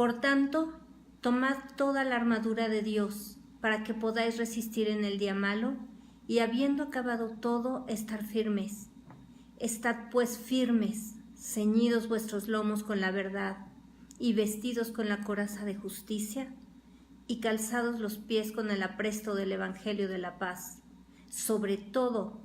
Por tanto, tomad toda la armadura de Dios, para que podáis resistir en el día malo, y habiendo acabado todo, estar firmes. Estad pues firmes, ceñidos vuestros lomos con la verdad, y vestidos con la coraza de justicia, y calzados los pies con el apresto del Evangelio de la paz. Sobre todo,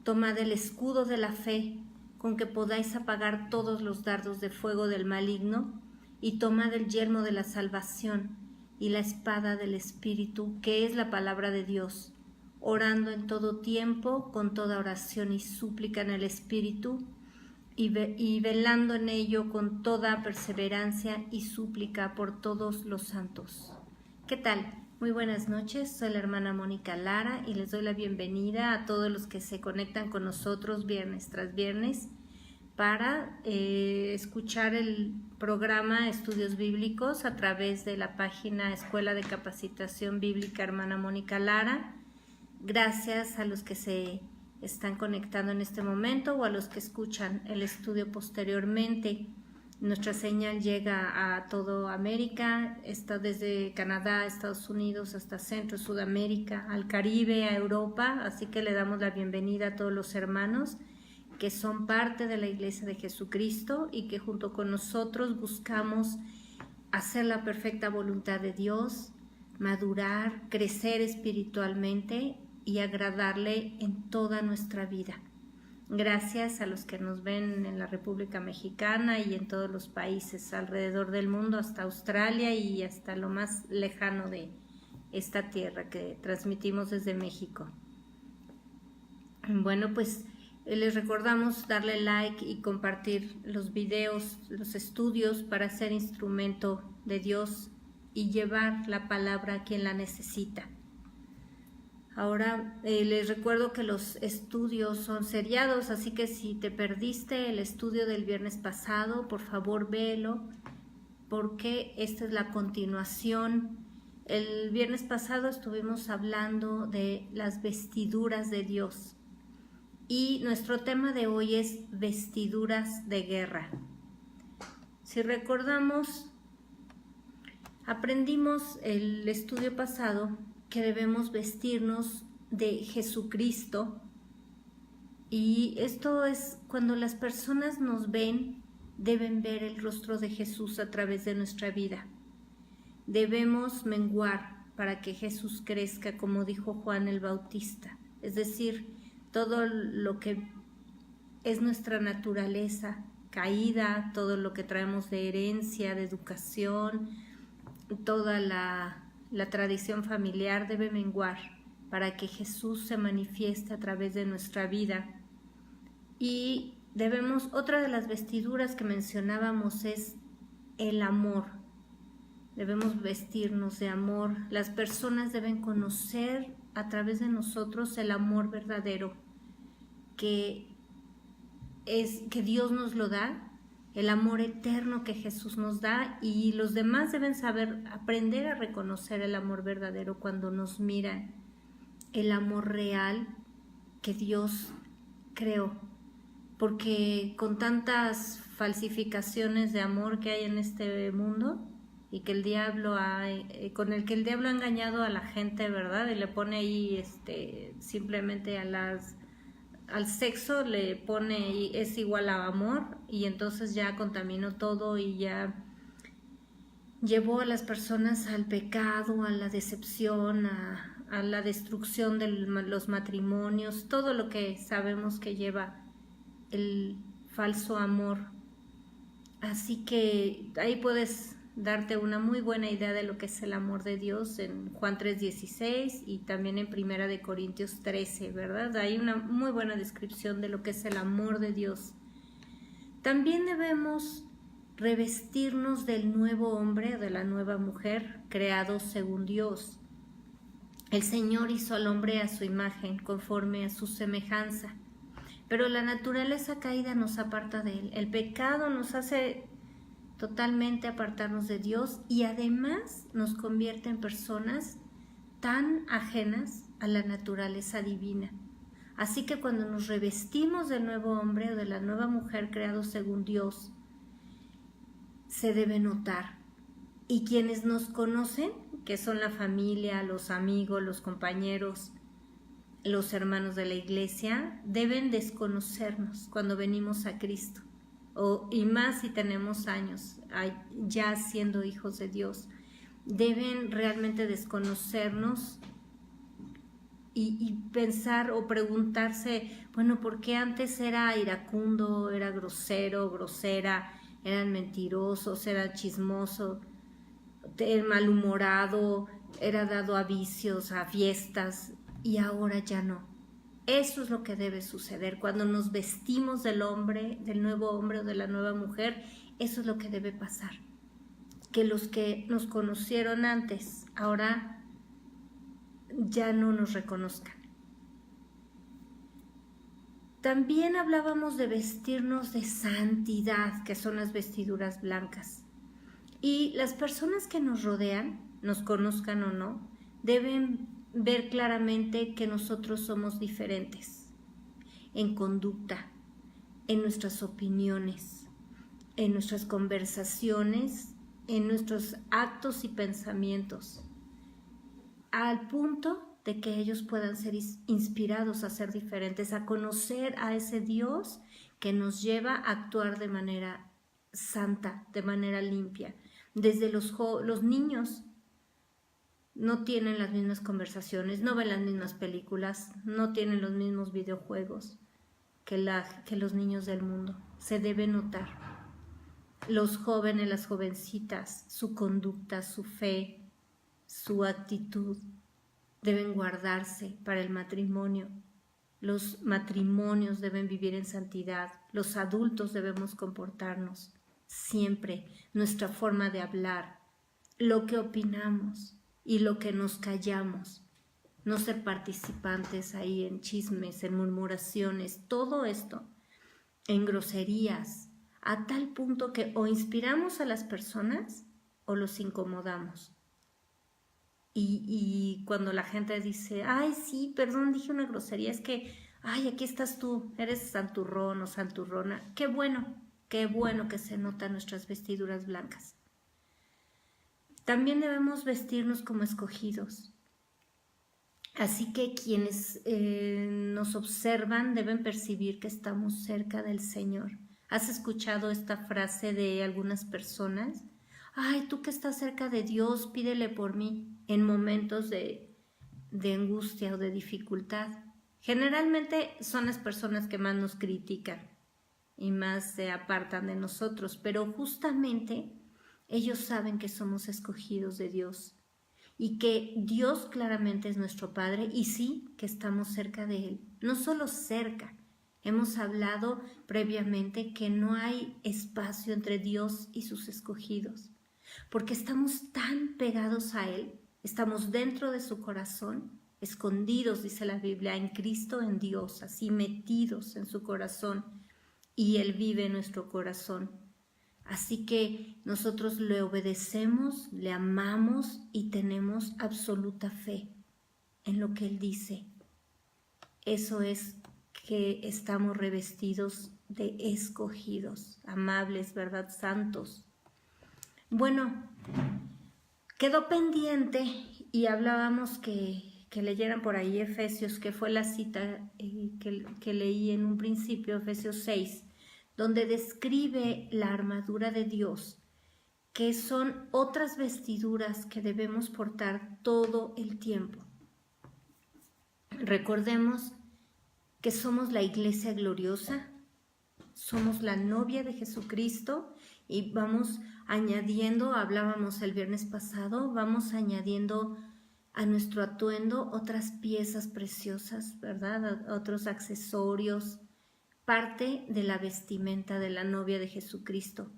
tomad el escudo de la fe, con que podáis apagar todos los dardos de fuego del maligno, y tomad el yelmo de la salvación, y la espada del Espíritu, que es la palabra de Dios, orando en todo tiempo, con toda oración y súplica en el Espíritu, y velando en ello con toda perseverancia y súplica por todos los santos. ¿Qué tal? Muy buenas noches, soy la hermana Mónica Lara y les doy la bienvenida a todos los que se conectan con nosotros viernes tras viernes para escuchar el programa Estudios Bíblicos a través de la página Escuela de Capacitación Bíblica Hermana Mónica Lara. Gracias a los que se están conectando en este momento o a los que escuchan el estudio posteriormente. Nuestra señal llega a toda América, está desde Canadá, Estados Unidos, hasta Centro, Sudamérica, al Caribe, a Europa, así que le damos la bienvenida a todos los hermanos que son parte de la Iglesia de Jesucristo y que junto con nosotros buscamos hacer la perfecta voluntad de Dios, madurar, crecer espiritualmente y agradarle en toda nuestra vida. Gracias a los que nos ven en la República Mexicana y en todos los países alrededor del mundo, hasta Australia y hasta lo más lejano de esta tierra que transmitimos desde México. Bueno, pues les recordamos darle like y compartir los videos, los estudios para ser instrumento de Dios y llevar la palabra a quien la necesita. Ahora les recuerdo que los estudios son seriados, así que si te perdiste el estudio del viernes pasado, por favor véelo, porque esta es la continuación. El viernes pasado estuvimos hablando de las vestiduras de Dios y nuestro tema de hoy es vestiduras de guerra. Si recordamos, aprendimos el estudio pasado que debemos vestirnos de Jesucristo, y esto es cuando las personas nos ven, deben ver el rostro de Jesús a través de nuestra vida. Debemos menguar para que Jesús crezca, como dijo Juan el Bautista, es decir, todo lo que es nuestra naturaleza caída, todo lo que traemos de herencia, de educación, toda la tradición familiar debe menguar para que Jesús se manifieste a través de nuestra vida. Y otra de las vestiduras que mencionábamos es el amor. Debemos vestirnos de amor. Las personas deben conocer a través de nosotros el amor verdadero que Dios nos lo da, el amor eterno que Jesús nos da, y los demás deben aprender a reconocer el amor verdadero cuando nos miran, el amor real que Dios creó, porque con tantas falsificaciones de amor que hay en este mundo y que con el que el diablo ha engañado a la gente, ¿verdad? Y le pone ahí simplemente al sexo le pone es igual a amor, y entonces ya contaminó todo y ya llevó a las personas al pecado, a la decepción, a la destrucción de los matrimonios, todo lo que sabemos que lleva el falso amor. Así que ahí puedes darte una muy buena idea de lo que es el amor de Dios en Juan 3:16 y también en 1 Corintios 13, ¿verdad? Hay una muy buena descripción de lo que es el amor de Dios. También debemos revestirnos del nuevo hombre o de la nueva mujer creados según Dios. El Señor hizo al hombre a su imagen, conforme a su semejanza, pero la naturaleza caída nos aparta de Él. El pecado nos hace totalmente apartarnos de Dios y además nos convierte en personas tan ajenas a la naturaleza divina. Así que cuando nos revestimos del nuevo hombre o de la nueva mujer creados según Dios, se debe notar. Y quienes nos conocen, que son la familia, los amigos, los compañeros, los hermanos de la iglesia, deben desconocernos cuando venimos a Cristo. Y más si tenemos años ya siendo hijos de Dios. Deben realmente desconocernos y pensar o preguntarse, bueno, ¿por qué antes era iracundo, era grosero, grosera, eran mentirosos, era chismoso, malhumorado, era dado a vicios, a fiestas, y ahora ya no? Eso es lo que debe suceder cuando nos vestimos del nuevo hombre o de la nueva mujer. Eso es lo que debe pasar, que los que nos conocieron antes ahora ya no nos reconozcan. También hablábamos de vestirnos de santidad, que son las vestiduras blancas. Y las personas que nos rodean, nos conozcan o no, deben ver claramente que nosotros somos diferentes en conducta, en nuestras opiniones, en nuestras conversaciones, en nuestros actos y pensamientos, al punto de que ellos puedan ser inspirados a ser diferentes, a conocer a ese Dios que nos lleva a actuar de manera santa, de manera limpia. Desde los niños no tienen las mismas conversaciones, no ven las mismas películas, no tienen los mismos videojuegos que los niños del mundo. Se debe notar. Los jóvenes, las jovencitas, su conducta, su fe, su actitud deben guardarse para el matrimonio. Los matrimonios deben vivir en santidad. Los adultos debemos comportarnos siempre, nuestra forma de hablar, lo que opinamos y lo que nos callamos. No ser participantes ahí en chismes, en murmuraciones, todo esto, en groserías, a tal punto que o inspiramos a las personas o los incomodamos. Y cuando la gente dice, ay, sí, perdón, dije una grosería, es que, ay, aquí estás tú, eres santurrón o santurrona. Qué bueno que se notan nuestras vestiduras blancas. También debemos vestirnos como escogidos. Así que quienes nos observan deben percibir que estamos cerca del Señor. ¿Has escuchado esta frase de algunas personas? Ay, tú que estás cerca de Dios, pídele por mí, en momentos de angustia o de dificultad. Generalmente son las personas que más nos critican y más se apartan de nosotros, pero justamente ellos saben que somos escogidos de Dios y que Dios claramente es nuestro Padre y sí que estamos cerca de Él. No solo cerca, hemos hablado previamente que no hay espacio entre Dios y sus escogidos, porque estamos tan pegados a Él, estamos dentro de su corazón, escondidos, dice la Biblia, en Cristo, en Dios, así metidos en su corazón, y Él vive en nuestro corazón. Así que nosotros le obedecemos, le amamos y tenemos absoluta fe en lo que Él dice. Eso es que estamos revestidos de escogidos, amables, ¿verdad? Santos. Bueno, quedó pendiente y hablábamos que leyeran por ahí Efesios, que fue la cita que leí en un principio, Efesios 6, donde describe la armadura de Dios, que son otras vestiduras que debemos portar todo el tiempo. Recordemos que somos la iglesia gloriosa, somos la novia de Jesucristo y vamos añadiendo, hablábamos el viernes pasado, vamos añadiendo a nuestro atuendo otras piezas preciosas, ¿verdad? Otros accesorios, parte de la vestimenta de la novia de Jesucristo,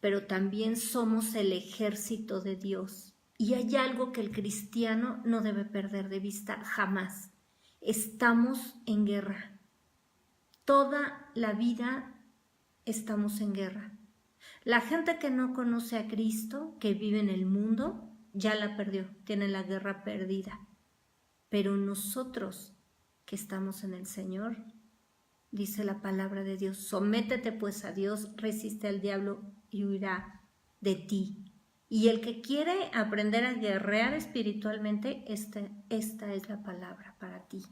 pero también somos el ejército de Dios. Y hay algo que el cristiano no debe perder de vista jamás. Estamos en guerra. Toda la vida estamos en guerra. La gente que no conoce a Cristo, que vive en el mundo, ya la perdió, tiene la guerra perdida. Pero nosotros que estamos en el Señor, dice la palabra de Dios, sométete pues a Dios, resiste al diablo y huirá de ti. Y el que quiere aprender a guerrear espiritualmente, esta es la palabra para ti.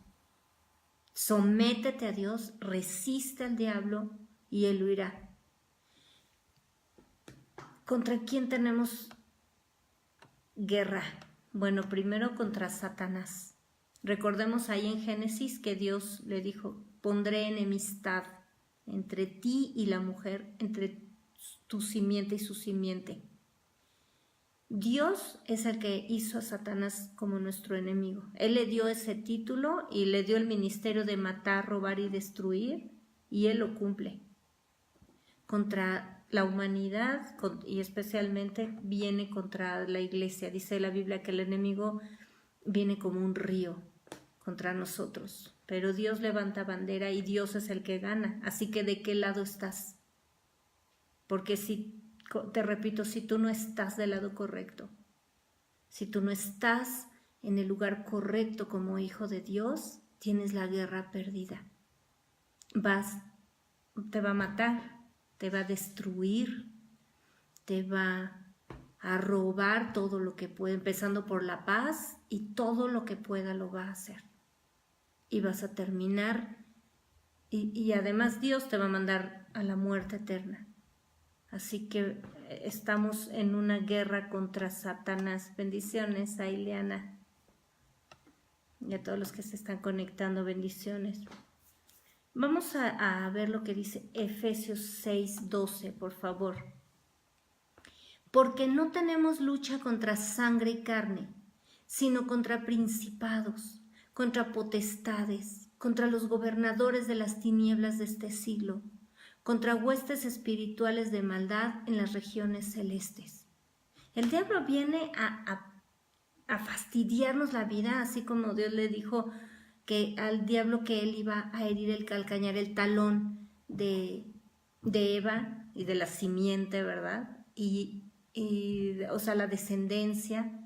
Sométete a Dios, resiste al diablo y él huirá. ¿Contra quién tenemos guerra? Bueno, primero contra Satanás. Recordemos ahí en Génesis que Dios le dijo, pondré enemistad entre ti y la mujer, entre tu simiente y su simiente. Dios es el que hizo a Satanás como nuestro enemigo. Él le dio ese título y le dio el ministerio de matar, robar y destruir, y él lo cumple. Contra la humanidad y especialmente viene contra la iglesia. Dice la Biblia que el enemigo viene como un río contra nosotros, pero Dios levanta bandera y Dios es el que gana. Así que ¿de qué lado estás? Porque te repito, si tú no estás del lado correcto, si tú no estás en el lugar correcto como hijo de Dios, tienes la guerra perdida. Te va a matar, te va a destruir, te va a robar todo lo que puede, empezando por la paz, y todo lo que pueda lo va a hacer. Y vas a terminar, y además Dios te va a mandar a la muerte eterna. Así que estamos en una guerra contra Satanás. Bendiciones a Ileana y a todos los que se están conectando, bendiciones. Vamos a ver lo que dice Efesios 6:12, por favor. Porque no tenemos lucha contra sangre y carne, sino contra principados, contra potestades, contra los gobernadores de las tinieblas de este siglo, contra huestes espirituales de maldad en las regiones celestes. El diablo viene a fastidiarnos la vida, así como Dios le dijo que al diablo que él iba a herir el calcañar, el talón de Eva y de la simiente, ¿verdad? O sea, la descendencia,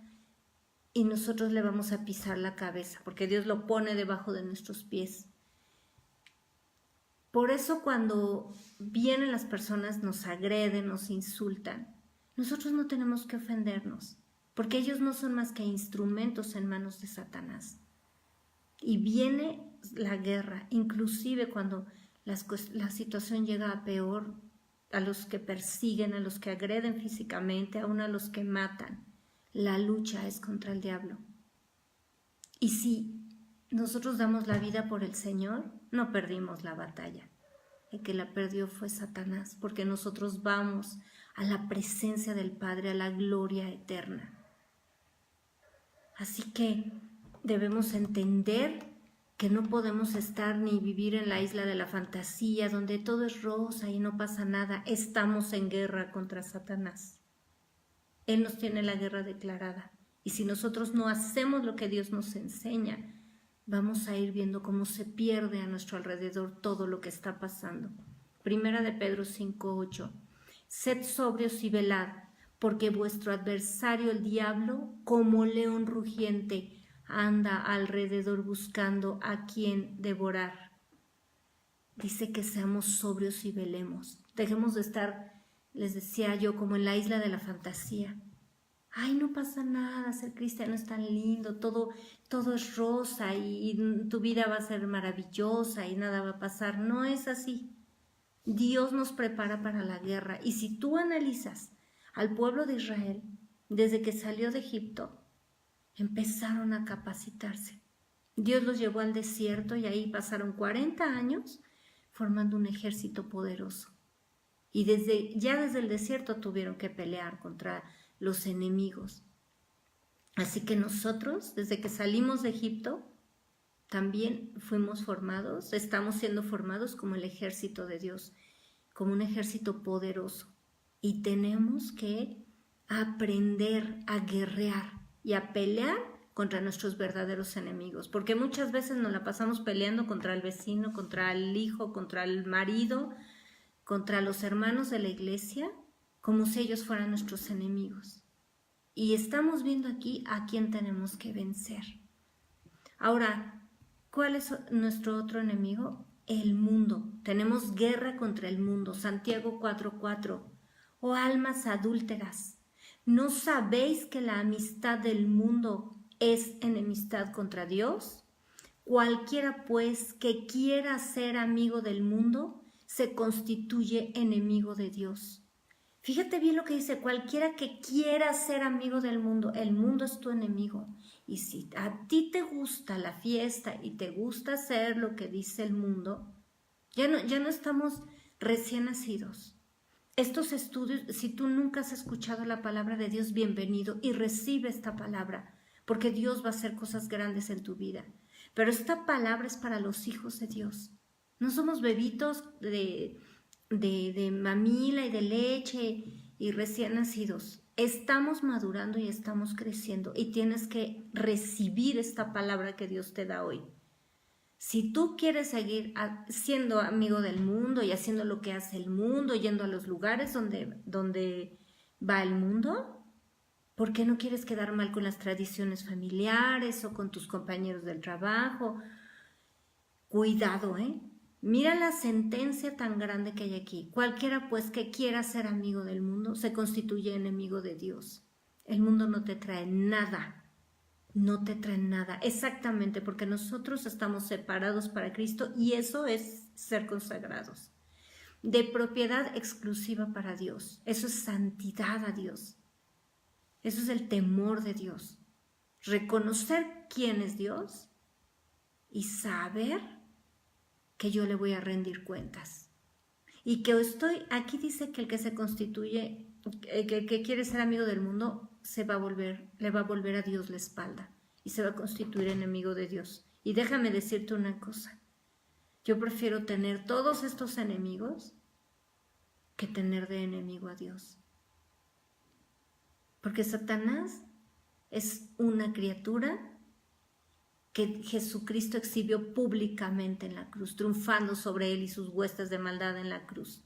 y nosotros le vamos a pisar la cabeza, porque Dios lo pone debajo de nuestros pies. Por eso cuando vienen las personas, nos agreden, nos insultan, nosotros no tenemos que ofendernos, porque ellos no son más que instrumentos en manos de Satanás. Y viene la guerra, inclusive cuando la situación llega a peor, a los que persiguen, a los que agreden físicamente, aún a los que matan. La lucha es contra el diablo. Y si nosotros damos la vida por el Señor, no perdimos la batalla. El que la perdió fue Satanás, porque nosotros vamos a la presencia del Padre, a la gloria eterna. Así que debemos entender que no podemos estar ni vivir en la isla de la fantasía, donde todo es rosa y no pasa nada. Estamos en guerra contra Satanás. Él nos tiene la guerra declarada. Y si nosotros no hacemos lo que Dios nos enseña, vamos a ir viendo cómo se pierde a nuestro alrededor todo lo que está pasando. Primera de Pedro 5:8. Sed sobrios y velad, porque vuestro adversario el diablo, como león rugiente, anda alrededor buscando a quien devorar. Dice que seamos sobrios y velemos. Dejemos de estar, les decía yo, como en la isla de la fantasía. Ay, no pasa nada, ser cristiano es tan lindo, todo es rosa y tu vida va a ser maravillosa y nada va a pasar. No es así. Dios nos prepara para la guerra. Y si tú analizas al pueblo de Israel, desde que salió de Egipto, empezaron a capacitarse. Dios los llevó al desierto y ahí pasaron 40 años formando un ejército poderoso. Y desde el desierto tuvieron que pelear contra los enemigos. Así que nosotros, desde que salimos de Egipto, también fuimos formados, estamos siendo formados como el ejército de Dios, como un ejército poderoso. Y tenemos que aprender a guerrear y a pelear contra nuestros verdaderos enemigos, porque muchas veces nos la pasamos peleando contra el vecino, contra el hijo, contra el marido, contra los hermanos de la iglesia, como si ellos fueran nuestros enemigos. Y estamos viendo aquí a quién tenemos que vencer. Ahora, ¿cuál es nuestro otro enemigo? El mundo. Tenemos guerra contra el mundo. Santiago 4:4. Oh almas adúlteras, ¿No sabéis que la amistad del mundo es enemistad contra Dios? Cualquiera, pues, que quiera ser amigo del mundo, se constituye enemigo de Dios. Fíjate bien lo que dice, cualquiera que quiera ser amigo del mundo, el mundo es tu enemigo. Y si a ti te gusta la fiesta y te gusta hacer lo que dice el mundo, ya no estamos recién nacidos. Estos estudios, si tú nunca has escuchado la palabra de Dios, bienvenido y recibe esta palabra, porque Dios va a hacer cosas grandes en tu vida. Pero esta palabra es para los hijos de Dios. No somos bebitos de mamila y de leche y recién nacidos. Estamos madurando y estamos creciendo y tienes que recibir esta palabra que Dios te da hoy. Si tú quieres seguir siendo amigo del mundo y haciendo lo que hace el mundo, yendo a los lugares donde va el mundo, ¿por qué no quieres quedar mal con las tradiciones familiares o con tus compañeros del trabajo? Cuidado, ¿eh? Mira la sentencia tan grande que hay aquí. Cualquiera pues que quiera ser amigo del mundo se constituye enemigo de Dios. El mundo no te trae nada. No te trae nada. Exactamente, porque nosotros estamos separados para Cristo y eso es ser consagrados. De propiedad exclusiva para Dios. Eso es santidad a Dios. Eso es el temor de Dios. Reconocer quién es Dios y saber que yo le voy a rendir cuentas. Y que aquí dice que el que se constituye, el que quiere ser amigo del mundo, le va a volver a Dios la espalda y se va a constituir enemigo de Dios. Y déjame decirte una cosa, yo prefiero tener todos estos enemigos que tener de enemigo a Dios. Porque Satanás es una criatura que Jesucristo exhibió públicamente en la cruz, triunfando sobre él y sus huestes de maldad en la cruz.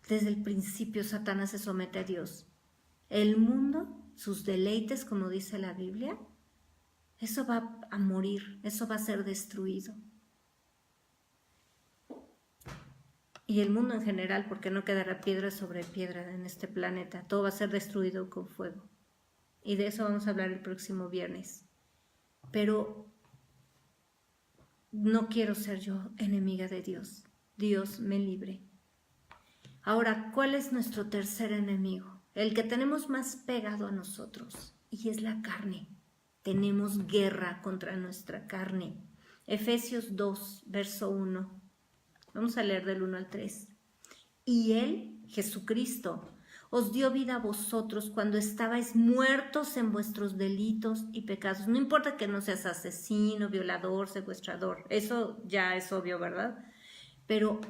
Desde el principio Satanás se somete a Dios. El mundo, sus deleites, como dice la Biblia, eso va a morir, eso va a ser destruido. Y el mundo en general, porque no quedará piedra sobre piedra en este planeta, todo va a ser destruido con fuego. Y de eso vamos a hablar el próximo viernes. Pero no quiero ser yo enemiga de Dios. Dios me libre. Ahora, ¿cuál es nuestro tercer enemigo? El que tenemos más pegado a nosotros, y es la carne. Tenemos guerra contra nuestra carne. Efesios 2, verso 1. Vamos a leer del 1 al 3. Y Él, Jesucristo, os dio vida a vosotros cuando estabais muertos en vuestros delitos y pecados. No importa que no seas asesino, violador, secuestrador, eso ya es obvio, ¿verdad? Pero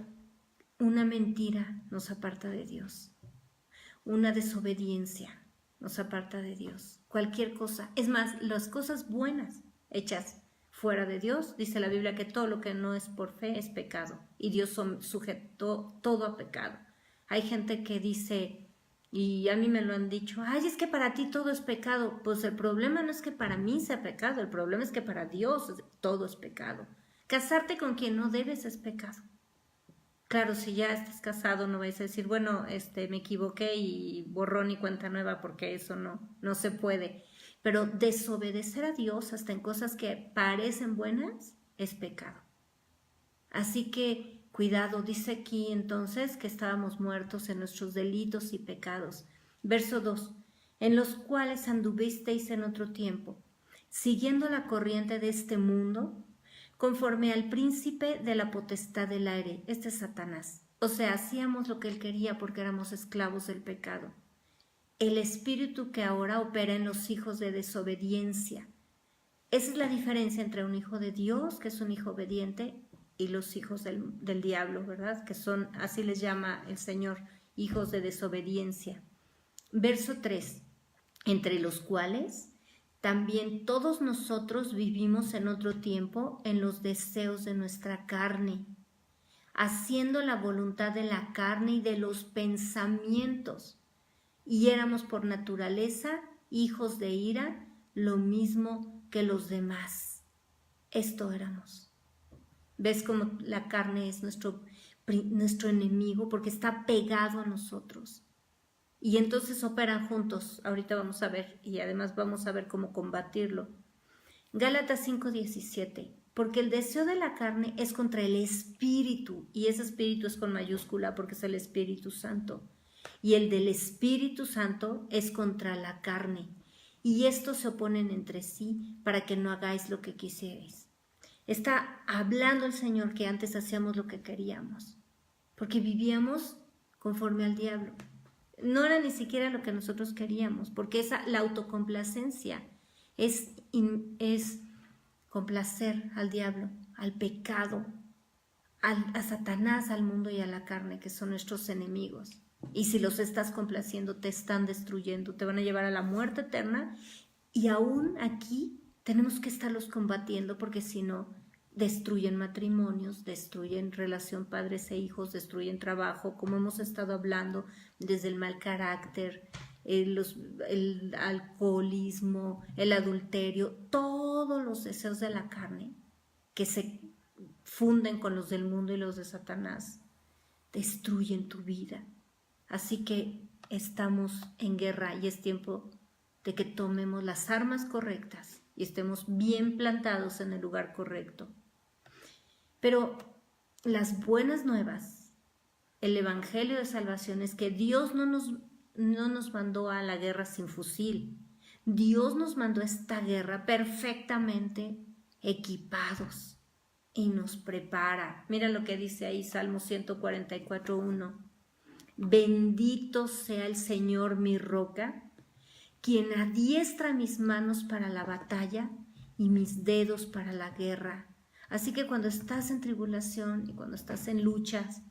una mentira nos aparta de Dios. Una desobediencia nos aparta de Dios. Cualquier cosa, es más, las cosas buenas hechas fuera de Dios, dice la Biblia que todo lo que no es por fe es pecado y Dios sujetó todo a pecado. Hay gente que dice, y a mí me lo han dicho, ay, es que para ti todo es pecado. Pues el problema no es que para mí sea pecado, el problema es que para Dios todo es pecado. Casarte con quien no debes es pecado. Claro, si ya estás casado no vais a decir, bueno, me equivoqué y borrón y cuenta nueva, porque eso no se puede. Pero desobedecer a Dios hasta en cosas que parecen buenas es pecado. Así que cuidado, dice aquí entonces que estábamos muertos en nuestros delitos y pecados. Verso 2, en los cuales anduvisteis en otro tiempo, siguiendo la corriente de este mundo, conforme al príncipe de la potestad del aire, este es Satanás. O sea, hacíamos lo que él quería porque éramos esclavos del pecado. El espíritu que ahora opera en los hijos de desobediencia. Esa es la diferencia entre un hijo de Dios, que es un hijo obediente, y los hijos del diablo, ¿verdad? Que son, así les llama el Señor, hijos de desobediencia. Verso 3, entre los cuales también todos nosotros vivimos en otro tiempo en los deseos de nuestra carne, haciendo la voluntad de la carne y de los pensamientos, y éramos por naturaleza hijos de ira, lo mismo que los demás. Esto éramos. ¿Ves cómo la carne es nuestro enemigo? Porque está pegado a nosotros. y entonces operan juntos. Ahorita vamos a ver, y además vamos a ver cómo combatirlo. Gálatas 5:17, porque el deseo de la carne es contra el espíritu, y ese espíritu es con mayúscula porque es el Espíritu Santo, y el del Espíritu Santo es contra la carne, y estos se oponen entre sí para que no hagáis lo que quisierais. Está hablando el Señor que antes hacíamos lo que queríamos, porque vivíamos conforme al diablo. No era ni siquiera lo que nosotros queríamos, porque la autocomplacencia es complacer al diablo, al pecado, a Satanás, al mundo y a la carne, que son nuestros enemigos. Y si los estás complaciendo, te están destruyendo, te van a llevar a la muerte eterna. Y aún aquí tenemos que estarlos combatiendo, porque si no, destruyen matrimonios, destruyen relación padres e hijos, destruyen trabajo, como hemos estado hablando, desde el mal carácter, el alcoholismo, el adulterio, todos los deseos de la carne que se funden con los del mundo y los de Satanás, destruyen tu vida. Así que estamos en guerra y es tiempo de que tomemos las armas correctas y estemos bien plantados en el lugar correcto. Pero las buenas nuevas, el evangelio de salvación, es que Dios no nos mandó a la guerra sin fusil. Dios nos mandó a esta guerra perfectamente equipados y nos prepara. Mira lo que dice ahí Salmo 144:1. Bendito sea el Señor mi roca, quien adiestra mis manos para la batalla y mis dedos para la guerra. Así que cuando estás en tribulación y cuando estás en luchas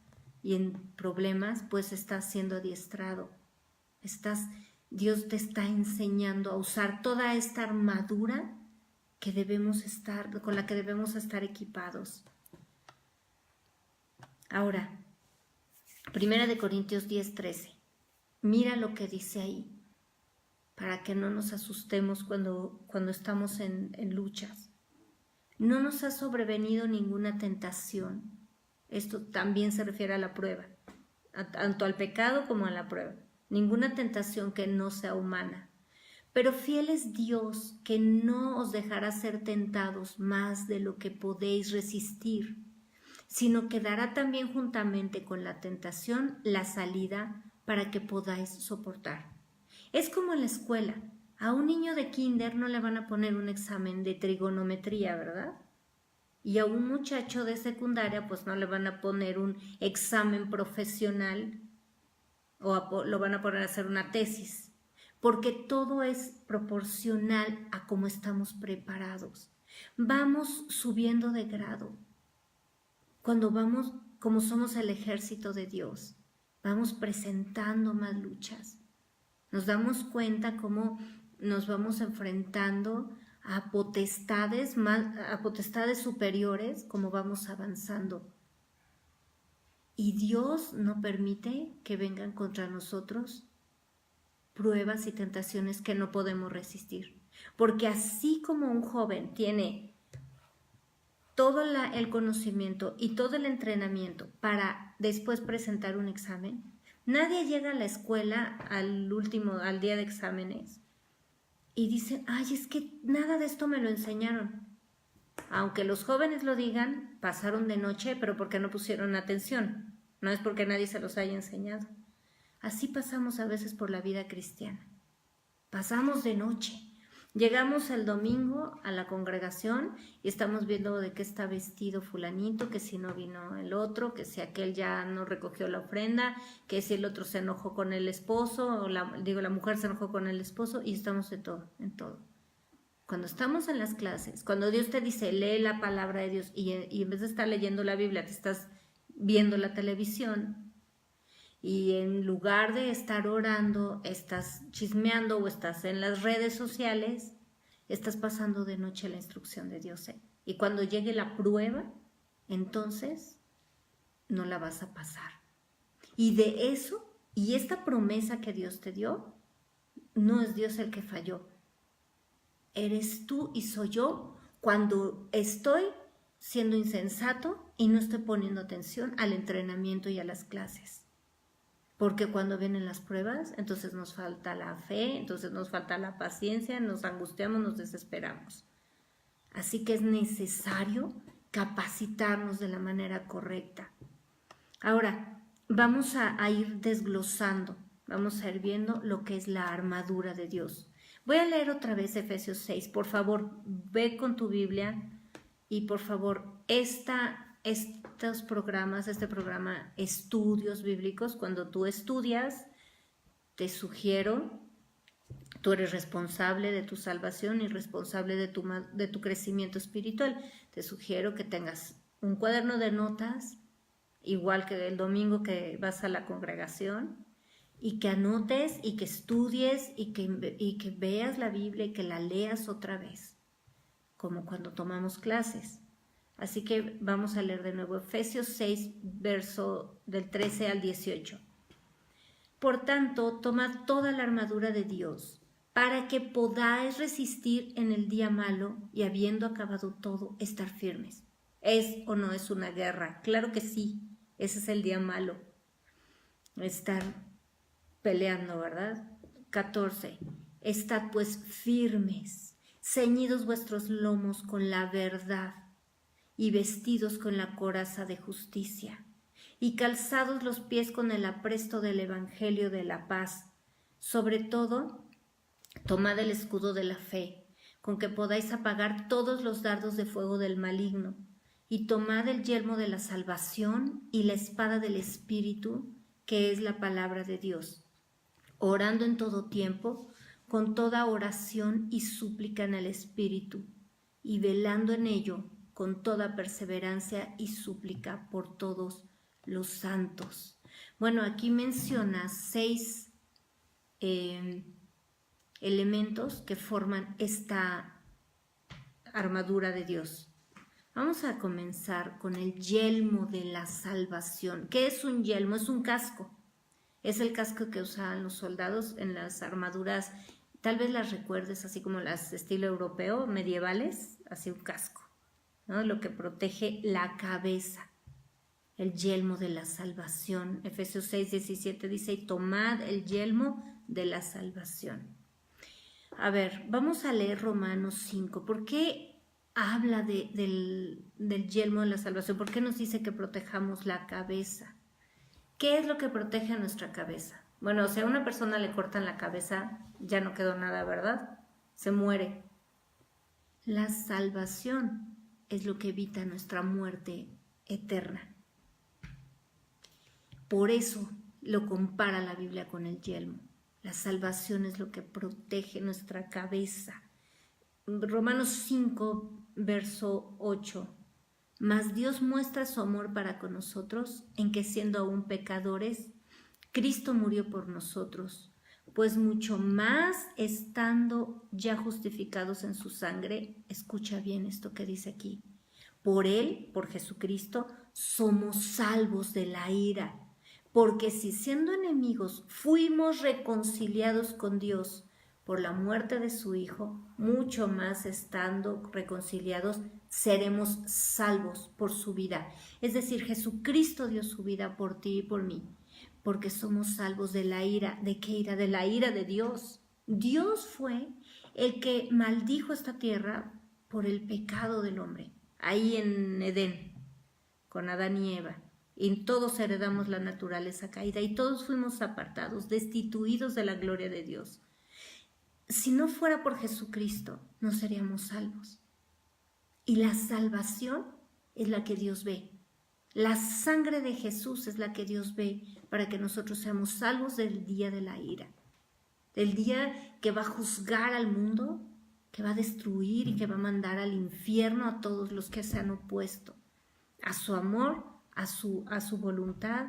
y en problemas, pues estás siendo adiestrado. Dios te está enseñando a usar toda esta armadura con la que debemos estar equipados. Ahora, 1 Corintios 10:13. Mira lo que dice ahí, para que no nos asustemos cuando estamos en luchas. No nos ha sobrevenido ninguna tentación. Esto también se refiere a la prueba, tanto al pecado como a la prueba. Ninguna tentación que no sea humana. Pero fiel es Dios, que no os dejará ser tentados más de lo que podéis resistir, sino que dará también juntamente con la tentación la salida para que podáis soportar. Es como en la escuela. A un niño de kinder no le van a poner un examen de trigonometría, ¿verdad? Y a un muchacho de secundaria pues no le van a poner un examen profesional o lo van a poner a hacer una tesis, porque todo es proporcional a cómo estamos preparados. Vamos subiendo de grado. Cuando vamos, como somos el ejército de Dios, vamos presentando más luchas. Nos damos cuenta cómo nos vamos enfrentando a potestades superiores, como vamos avanzando. Y Dios no permite que vengan contra nosotros pruebas y tentaciones que no podemos resistir. Porque así como un joven tiene todo el conocimiento y todo el entrenamiento para después presentar un examen, nadie llega a la escuela al día de exámenes y dice, ay, es que nada de esto me lo enseñaron. Aunque los jóvenes lo digan, pasaron de noche, pero porque no pusieron atención. No es porque nadie se los haya enseñado. Así pasamos a veces por la vida cristiana. Pasamos de noche. Llegamos el domingo a la congregación y estamos viendo de qué está vestido fulanito, que si no vino el otro, que si aquel ya no recogió la ofrenda, que si el otro se enojó con el esposo, la mujer se enojó con el esposo, y estamos en todo. Cuando estamos en las clases, cuando Dios te dice, lee la palabra de Dios, y en vez de estar leyendo la Biblia, te estás viendo la televisión, y en lugar de estar orando, estás chismeando o estás en las redes sociales, estás pasando de noche la instrucción de Dios. Y cuando llegue la prueba, entonces no la vas a pasar. Y de eso, y esta promesa que Dios te dio, no es Dios el que falló. Eres tú y soy yo cuando estoy siendo insensato y no estoy poniendo atención al entrenamiento y a las clases. Porque cuando vienen las pruebas, entonces nos falta la fe, entonces nos falta la paciencia, nos angustiamos, nos desesperamos. Así que es necesario capacitarnos de la manera correcta. Ahora, vamos a ir desglosando, vamos a ir viendo lo que es la armadura de Dios. Voy a leer otra vez Efesios 6. Por favor, ve con tu Biblia y por favor, estos programas, este programa Estudios Bíblicos, cuando tú estudias, te sugiero, tú eres responsable de tu salvación y responsable de tu crecimiento espiritual. Te sugiero que tengas un cuaderno de notas, igual que el domingo que vas a la congregación, y que anotes y que estudies y que veas la Biblia y que la leas otra vez, como cuando tomamos clases. Así que vamos a leer de nuevo Efesios 6, verso del 13 al 18. Por tanto, tomad toda la armadura de Dios, para que podáis resistir en el día malo y habiendo acabado todo, estar firmes. ¿Es o no es una guerra? Claro que sí, ese es el día malo. Estar peleando, ¿verdad? 14. Estad pues firmes, ceñidos vuestros lomos con la verdad y vestidos con la coraza de justicia, y calzados los pies con el apresto del Evangelio de la paz. Sobre todo, tomad el escudo de la fe, con que podáis apagar todos los dardos de fuego del maligno, y tomad el yelmo de la salvación y la espada del Espíritu, que es la palabra de Dios, orando en todo tiempo, con toda oración y súplica en el Espíritu, y velando en ello con toda perseverancia y súplica por todos los santos. Bueno, aquí menciona 6 elementos que forman esta armadura de Dios. Vamos a comenzar con el yelmo de la salvación. ¿Qué es un yelmo? Es un casco. Es el casco que usaban los soldados en las armaduras. Tal vez las recuerdes así como las de estilo europeo, medievales, así un casco, ¿no? Lo que protege la cabeza, el yelmo de la salvación. Efesios 6, 17 dice, y tomad el yelmo de la salvación. A ver, vamos a leer Romanos 5. ¿Por qué habla del yelmo de la salvación? ¿Por qué nos dice que protejamos la cabeza? ¿Qué es lo que protege a nuestra cabeza? Bueno, si a una persona le cortan la cabeza, ya no quedó nada, ¿verdad? Se muere. La salvación es lo que evita nuestra muerte eterna. Por eso lo compara la Biblia con el yelmo. La salvación es lo que protege nuestra cabeza. Romanos 5, verso 8. Mas Dios muestra su amor para con nosotros en que siendo aún pecadores, Cristo murió por nosotros, pues mucho más estando ya justificados en su sangre, escucha bien esto que dice aquí, por Él, por Jesucristo, somos salvos de la ira, porque si siendo enemigos fuimos reconciliados con Dios por la muerte de su Hijo, mucho más estando reconciliados seremos salvos por su vida. Es decir, Jesucristo dio su vida por ti y por mí, porque somos salvos de la ira. ¿De qué ira? De la ira de Dios. Dios fue el que maldijo esta tierra por el pecado del hombre, ahí en Edén, con Adán y Eva. Y todos heredamos la naturaleza caída y todos fuimos apartados, destituidos de la gloria de Dios. Si no fuera por Jesucristo, no seríamos salvos. Y la salvación es la que Dios ve. La sangre de Jesús es la que Dios ve para que nosotros seamos salvos del día de la ira. Del día que va a juzgar al mundo, que va a destruir y que va a mandar al infierno a todos los que se han opuesto a su amor, a su voluntad,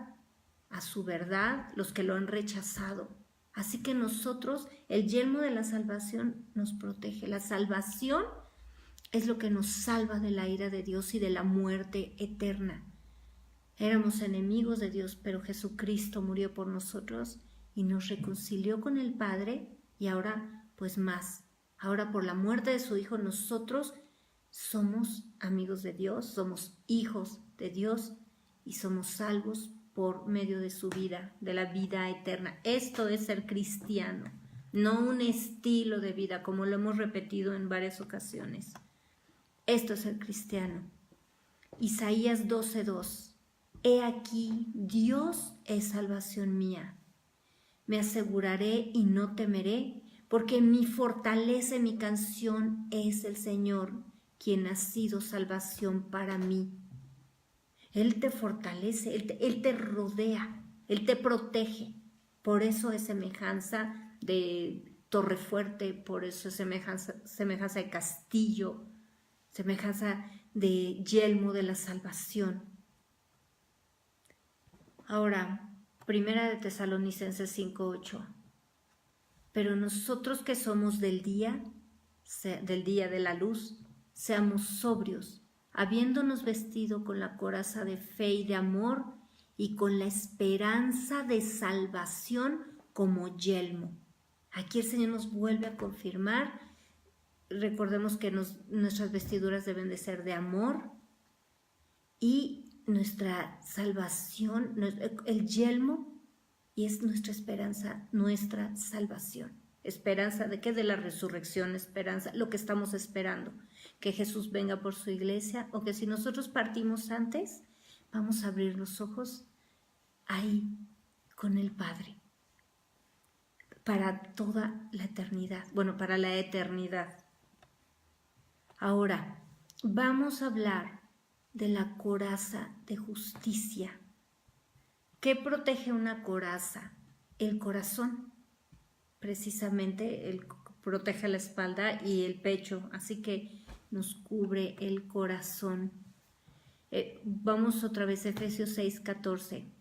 a su verdad, los que lo han rechazado. Así que nosotros, el yelmo de la salvación nos protege. La salvación es lo que nos salva de la ira de Dios y de la muerte eterna. Éramos enemigos de Dios, pero Jesucristo murió por nosotros y nos reconcilió con el Padre y ahora pues más. Ahora por la muerte de su Hijo nosotros somos amigos de Dios, somos hijos de Dios y somos salvos por medio de su vida, de la vida eterna. Esto es ser cristiano, no un estilo de vida, como lo hemos repetido en varias ocasiones. Esto es ser cristiano. Isaías 12:2. He aquí, Dios es salvación mía. Me aseguraré y no temeré, porque mi fortaleza y mi canción es el Señor, quien ha sido salvación para mí. Él te fortalece, Él te rodea, Él te protege. Por eso es semejanza de torre fuerte, por eso es semejanza de castillo, semejanza de yelmo de la salvación. Ahora, Primera de Tesalonicenses 5:8. Pero nosotros que somos del día de la luz, seamos sobrios, habiéndonos vestido con la coraza de fe y de amor y con la esperanza de salvación como yelmo. Aquí el Señor nos vuelve a confirmar. Recordemos que nuestras vestiduras deben de ser de amor y nuestra salvación, el yelmo, y es nuestra esperanza, nuestra salvación. ¿Esperanza de qué? De la resurrección, esperanza, lo que estamos esperando, que Jesús venga por su iglesia, o que si nosotros partimos antes, vamos a abrir los ojos ahí con el Padre para toda la eternidad, bueno, para la eternidad. Ahora, vamos a hablar de la coraza de justicia. ¿Qué protege una coraza? El corazón. Precisamente protege la espalda y el pecho, así que nos cubre el corazón. Vamos otra vez a Efesios 6:14.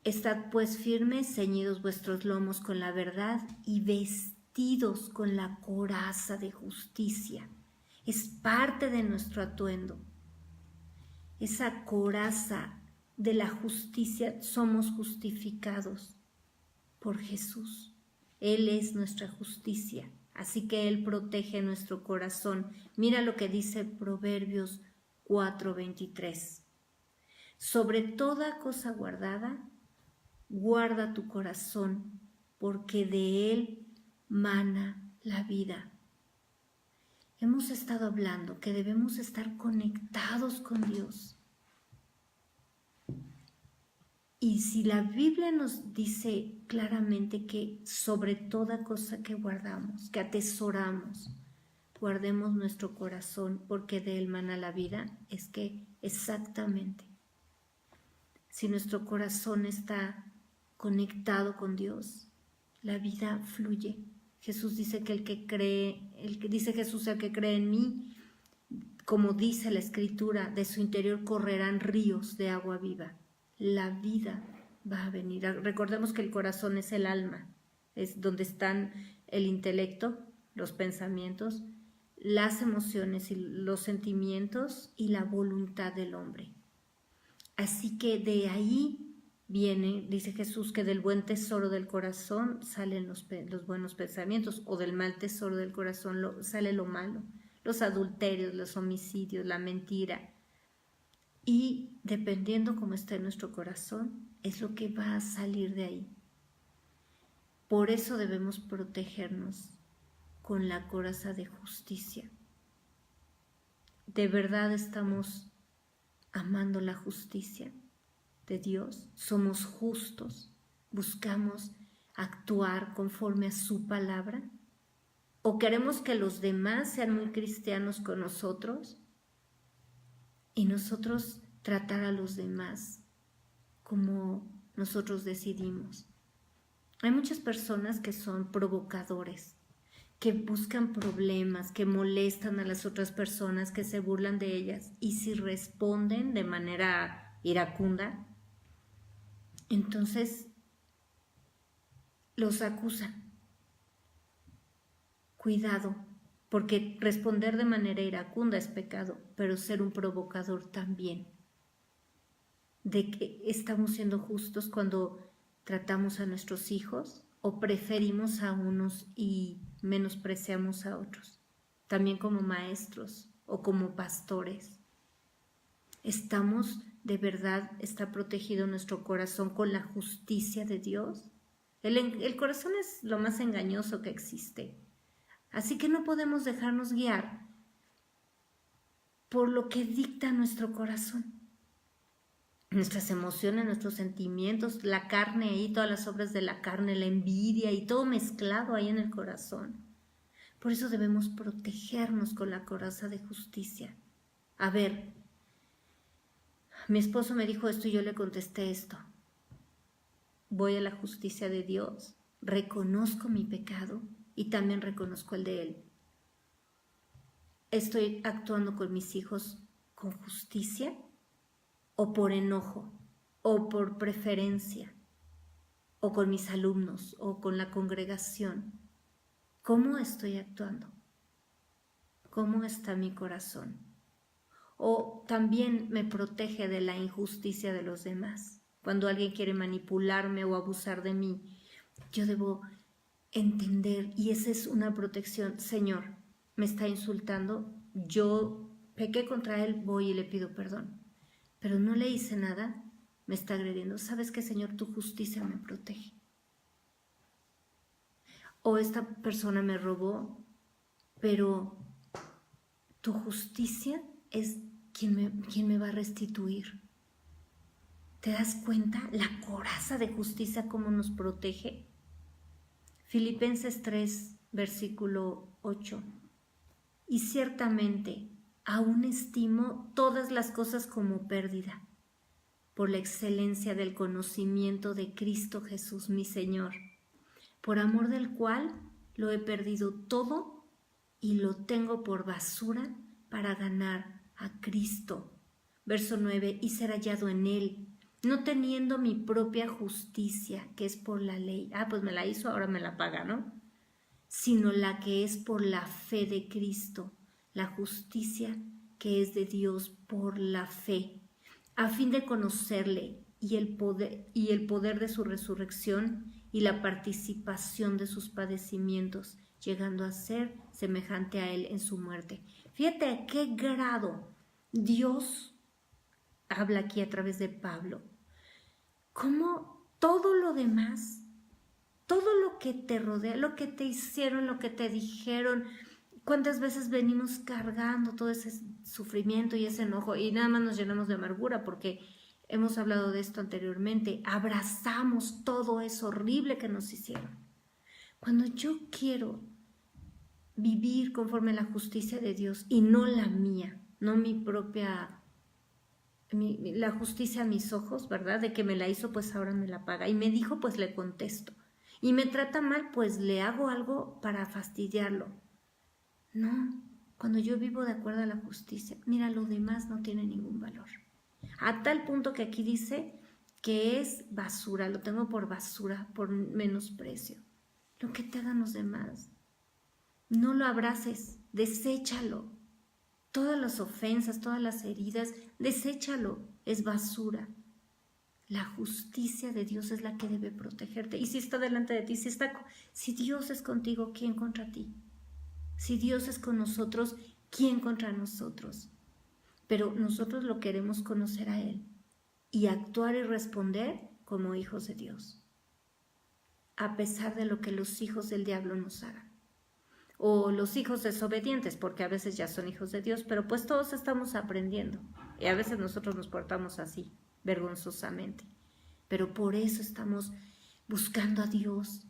Estad pues firmes, ceñidos vuestros lomos con la verdad y vestidos con la coraza de justicia. Es parte de nuestro atuendo. Esa coraza de la justicia, somos justificados por Jesús. Él es nuestra justicia, así que Él protege nuestro corazón. Mira lo que dice Proverbios 4:23. Sobre toda cosa guardada, guarda tu corazón, porque de él mana la vida. Hemos estado hablando que debemos estar conectados con Dios. Y si la Biblia nos dice claramente que sobre toda cosa que guardamos, que atesoramos, guardemos nuestro corazón porque de él mana la vida, es que exactamente, si nuestro corazón está conectado con Dios, la vida fluye. Jesús dice que el que cree en mí, como dice la Escritura, de su interior correrán ríos de agua viva. La vida va a venir. Recordemos que el corazón es el alma, es donde están el intelecto, los pensamientos, las emociones y los sentimientos y la voluntad del hombre. Así que de ahí viene, dice Jesús, que del buen tesoro del corazón salen los buenos pensamientos, o del mal tesoro del corazón sale lo malo, los adulterios, los homicidios, la mentira. Y dependiendo cómo esté nuestro corazón, es lo que va a salir de ahí. Por eso debemos protegernos con la coraza de justicia. ¿De verdad estamos amando la justicia de Dios? ¿Somos justos? ¿Buscamos actuar conforme a su palabra? ¿O queremos que los demás sean muy cristianos con nosotros y nosotros tratar a los demás como nosotros decidimos? Hay muchas personas que son provocadores, que buscan problemas, que molestan a las otras personas, que se burlan de ellas, y si responden de manera iracunda, entonces los acusan. Cuidado, porque responder de manera iracunda es pecado, pero ser un provocador también. ¿De que estamos siendo justos cuando tratamos a nuestros hijos o preferimos a unos y menospreciamos a otros? También como maestros o como pastores. ¿Estamos de verdad está protegido nuestro corazón con la justicia de Dios? El corazón es lo más engañoso que existe. Así que no podemos dejarnos guiar por lo que dicta nuestro corazón. Nuestras emociones, nuestros sentimientos, la carne ahí, todas las obras de la carne, la envidia y todo mezclado ahí en el corazón. Por eso debemos protegernos con la coraza de justicia. A ver, mi esposo me dijo esto y yo le contesté esto. Voy a la justicia de Dios, reconozco mi pecado y también reconozco el de Él. ¿Estoy actuando con mis hijos con justicia o por enojo o por preferencia o con mis alumnos o con la congregación? ¿Cómo estoy actuando? ¿Cómo está mi corazón? O también me protege de la injusticia de los demás. Cuando alguien quiere manipularme o abusar de mí, yo debo entender, y esa es una protección. Señor, me está insultando, yo pequé contra él, voy y le pido perdón, pero no le hice nada, me está agrediendo. ¿Sabes qué, Señor? Tu justicia me protege. O esta persona me robó, pero tu justicia es quien me va a restituir. ¿Te das cuenta la coraza de justicia cómo nos protege? Filipenses 3, versículo 8. Y ciertamente aún estimo todas las cosas como pérdida, por la excelencia del conocimiento de Cristo Jesús mi Señor, por amor del cual lo he perdido todo y lo tengo por basura para ganar a Cristo. Verso 9, y ser hallado en Él, no teniendo mi propia justicia, que es por la ley. Pues me la hizo, ahora me la paga, ¿no? Sino la que es por la fe de Cristo, la justicia que es de Dios por la fe, a fin de conocerle y el poder de su resurrección y la participación de sus padecimientos, llegando a ser semejante a él en su muerte. Fíjate a qué grado Dios habla aquí a través de Pablo. Cómo todo lo demás, todo lo que te rodea, lo que te hicieron, lo que te dijeron, cuántas veces venimos cargando todo ese sufrimiento y ese enojo y nada más nos llenamos de amargura porque hemos hablado de esto anteriormente, abrazamos todo eso horrible que nos hicieron. Cuando yo quiero vivir conforme a la justicia de Dios y no la mía, no mi propia, la justicia a mis ojos, ¿verdad? De que me la hizo, pues ahora me la paga. Y me dijo, pues le contesto. Y me trata mal, pues le hago algo para fastidiarlo. No, cuando yo vivo de acuerdo a la justicia, mira, lo demás no tiene ningún valor. A tal punto que aquí dice que es basura, lo tengo por basura, por menosprecio. Lo que te hagan los demás, no lo abraces, deséchalo. Todas las ofensas, todas las heridas, deséchalo, es basura. La justicia de Dios es la que debe protegerte. Y si está delante de ti, si Dios es contigo, ¿quién contra ti? Si Dios es con nosotros, ¿quién contra nosotros? Pero nosotros lo queremos conocer a Él y actuar y responder como hijos de Dios, a pesar de lo que los hijos del diablo nos hagan. O los hijos desobedientes, porque a veces ya son hijos de Dios, pero pues todos estamos aprendiendo. Y a veces nosotros nos portamos así, vergonzosamente. Pero por eso estamos buscando a Dios,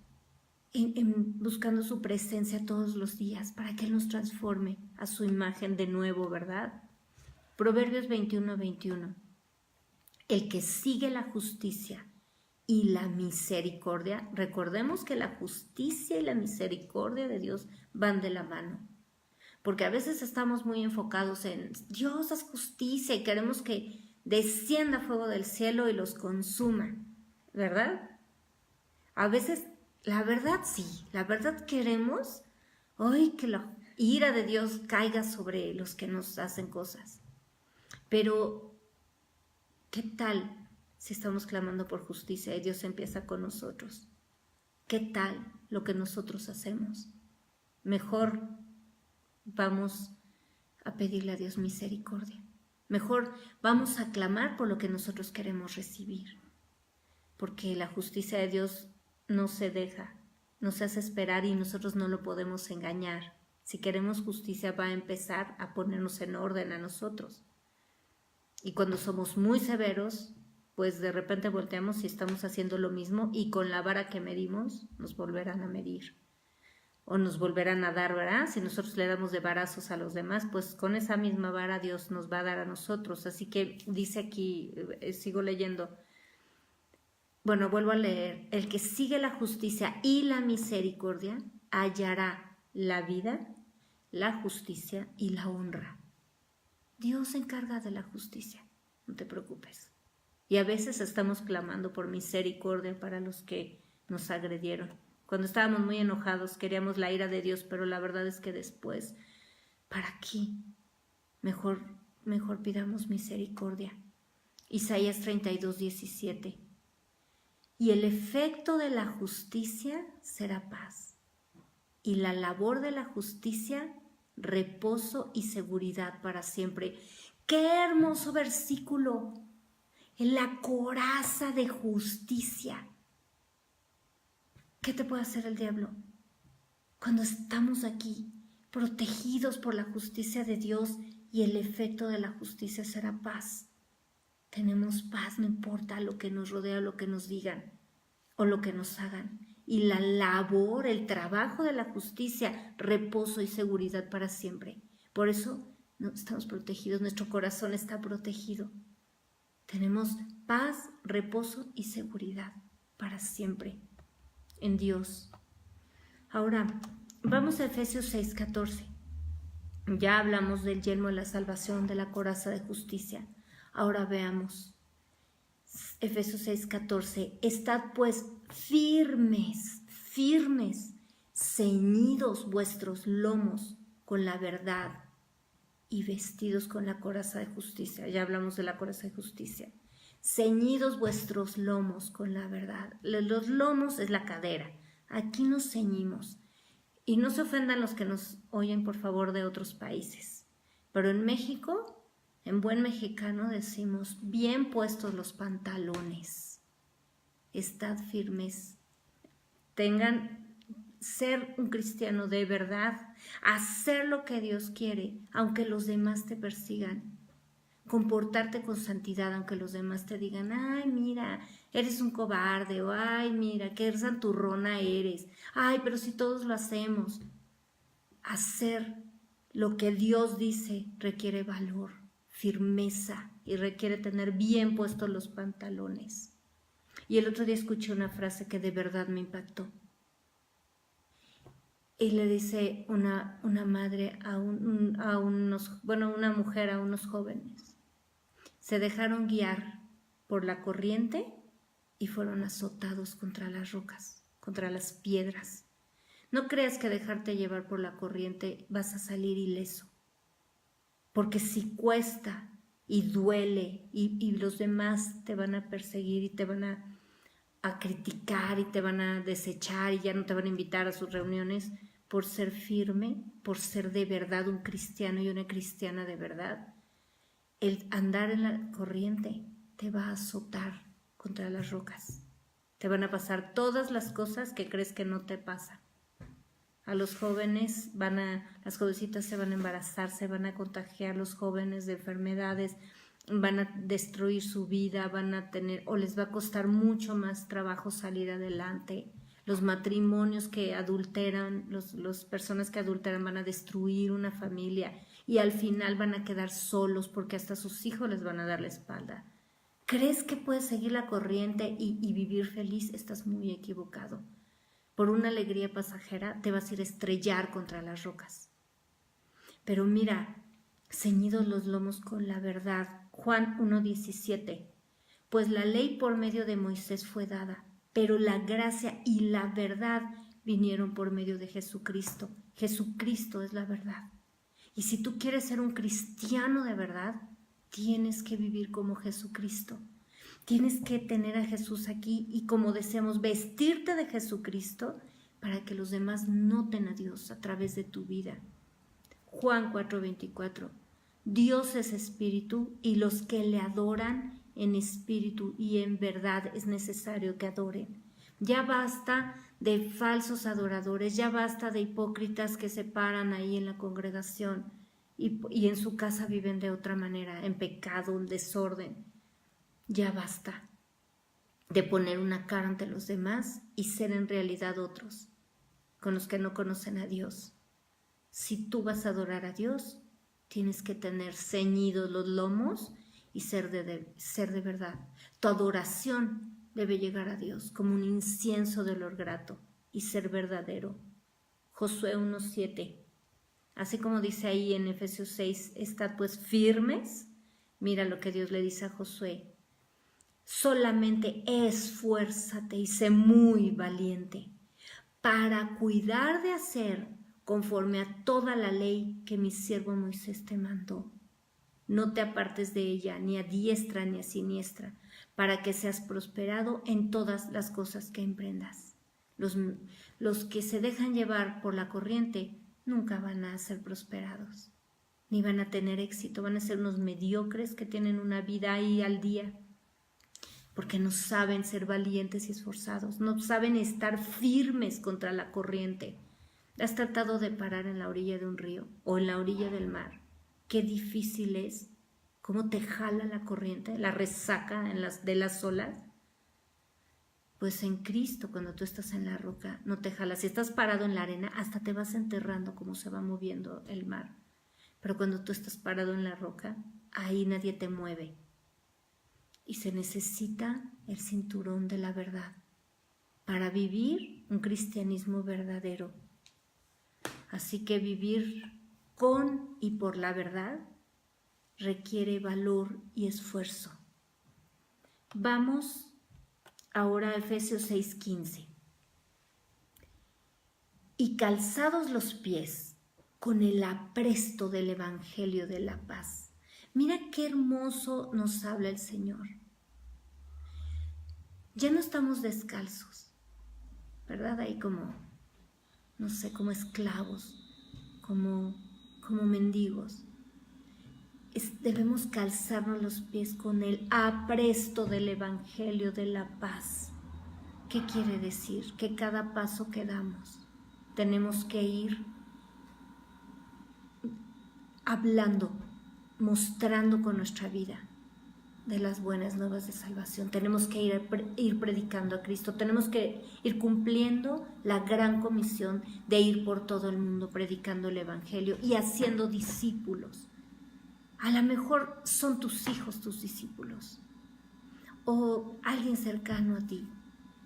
buscando su presencia todos los días, para que Él nos transforme a su imagen de nuevo, ¿verdad? Proverbios 21:21. El que sigue la justicia y la misericordia, recordemos que la justicia y la misericordia de Dios van de la mano, porque a veces estamos muy enfocados en Dios es justicia y queremos que descienda fuego del cielo y los consuma, ¿verdad? A veces, la verdad sí, la verdad queremos que la ira de Dios caiga sobre los que nos hacen cosas, pero ¿qué tal si estamos clamando por justicia y Dios empieza con nosotros? ¿Qué tal lo que nosotros hacemos? Mejor vamos a pedirle a Dios misericordia. Mejor vamos a clamar por lo que nosotros queremos recibir, porque la justicia de Dios no se deja, no se hace esperar y nosotros no lo podemos engañar. Si queremos justicia va a empezar a ponernos en orden a nosotros. Y cuando somos muy severos, pues de repente volteamos y estamos haciendo lo mismo y con la vara que medimos nos volverán a medir. O nos volverán a dar, ¿verdad? Si nosotros le damos de varazos a los demás, pues con esa misma vara Dios nos va a dar a nosotros. Así que dice aquí, sigo leyendo, bueno, vuelvo a leer, el que sigue la justicia y la misericordia hallará la vida, la justicia y la honra. Dios se encarga de la justicia, no te preocupes. Y a veces estamos clamando por misericordia para los que nos agredieron. Cuando estábamos muy enojados queríamos la ira de Dios, pero la verdad es que después, ¿para qué? Mejor pidamos misericordia. Isaías 32:17. Y el efecto de la justicia será paz, y la labor de la justicia, reposo y seguridad para siempre. ¡Qué hermoso versículo! En la coraza de justicia. ¿Qué te puede hacer el diablo? Cuando estamos aquí, protegidos por la justicia de Dios, y el efecto de la justicia será paz. Tenemos paz, no importa lo que nos rodea, lo que nos digan o lo que nos hagan. Y la labor, el trabajo de la justicia, reposo y seguridad para siempre. Por eso estamos protegidos, nuestro corazón está protegido. Tenemos paz, reposo y seguridad para siempre en Dios. Ahora, vamos a Efesios 6:14. Ya hablamos del yelmo de la salvación, de la coraza de justicia. Ahora veamos. Efesios 6:14. Estad pues firmes, ceñidos vuestros lomos con la verdad y vestidos con la coraza de justicia. Ya hablamos de la coraza de justicia. Ceñidos vuestros lomos con la verdad. Los lomos es la cadera. Aquí nos ceñimos. Y no se ofendan los que nos oyen, por favor, de otros países. Pero en México, en buen mexicano, decimos bien puestos los pantalones. Estad firmes. Ser un cristiano de verdad. Hacer lo que Dios quiere, aunque los demás te persigan. Comportarte con santidad, aunque los demás te digan, ay, mira, eres un cobarde, o ay, mira, qué santurrona eres, ay, pero si todos lo hacemos. Hacer lo que Dios dice requiere valor, firmeza y requiere tener bien puestos los pantalones. Y el otro día escuché una frase que de verdad me impactó. Y le dice una madre una mujer a unos jóvenes. Se dejaron guiar por la corriente y fueron azotados contra las rocas, contra las piedras. No creas que dejarte llevar por la corriente vas a salir ileso, porque si cuesta y duele y los demás te van a perseguir y te van a criticar y te van a desechar y ya no te van a invitar a sus reuniones por ser firme, por ser de verdad un cristiano y una cristiana de verdad. El andar en la corriente te va a azotar contra las rocas. Te van a pasar todas las cosas que crees que no te pasan. A los jóvenes las jovencitas se van a embarazar, se van a contagiar los jóvenes de enfermedades, van a destruir su vida, o les va a costar mucho más trabajo salir adelante. Los matrimonios que adulteran, las personas que adulteran van a destruir una familia y al final van a quedar solos porque hasta sus hijos les van a dar la espalda. ¿Crees que puedes seguir la corriente y vivir feliz? Estás muy equivocado. Por una alegría pasajera te vas a ir a estrellar contra las rocas. Pero mira, ceñidos los lomos con la verdad. Juan 1:17. Pues la ley por medio de Moisés fue dada, pero la gracia y la verdad vinieron por medio de Jesucristo. Jesucristo es la verdad. Y si tú quieres ser un cristiano de verdad, tienes que vivir como Jesucristo. Tienes que tener a Jesús aquí y, como decíamos, vestirte de Jesucristo para que los demás noten a Dios a través de tu vida. Juan 4:24. Dios es espíritu y los que le adoran en espíritu y en verdad es necesario que adoren. Ya basta de falsos adoradores, ya basta de hipócritas que se paran ahí en la congregación y en su casa viven de otra manera, en pecado, en desorden. Ya basta de poner una cara ante los demás y ser en realidad otros, con los que no conocen a Dios. Si tú vas a adorar a Dios, tienes que tener ceñidos los lomos y ser de verdad. Tu adoración debe llegar a Dios como un incienso de olor grato y ser verdadero. Josué 1:7. Así como dice ahí en Efesios 6, estad pues firmes. Mira lo que Dios le dice a Josué. Solamente esfuérzate y sé muy valiente para cuidar de hacer conforme a toda la ley que mi siervo Moisés te mandó. No te apartes de ella, ni a diestra ni a siniestra, para que seas prosperado en todas las cosas que emprendas. Los que se dejan llevar por la corriente nunca van a ser prosperados, ni van a tener éxito, van a ser unos mediocres que tienen una vida ahí al día, porque no saben ser valientes y esforzados, no saben estar firmes contra la corriente. ¿Has tratado de parar en la orilla de un río o en la orilla del mar? Qué difícil es, cómo te jala la corriente, la resaca de las olas. Pues en Cristo, cuando tú estás en la roca, no te jala. Si estás parado en la arena, hasta te vas enterrando como se va moviendo el mar. Pero cuando tú estás parado en la roca, ahí nadie te mueve. Y se necesita el cinturón de la verdad para vivir un cristianismo verdadero. Así que vivir con y por la verdad requiere valor y esfuerzo. Vamos ahora a Efesios 6:15. Y calzados los pies con el apresto del Evangelio de la paz. Mira qué hermoso nos habla el Señor. Ya no estamos descalzos, ¿verdad? Ahí como, no sé, como esclavos, como mendigos. Debemos calzarnos los pies con el apresto del Evangelio de la paz. ¿Qué quiere decir? Que cada paso que damos tenemos que ir hablando, mostrando con nuestra vida de las buenas nuevas de salvación. Tenemos que ir predicando a Cristo, tenemos que ir cumpliendo la gran comisión de ir por todo el mundo predicando el Evangelio y haciendo discípulos. A lo mejor son tus hijos tus discípulos o alguien cercano a ti.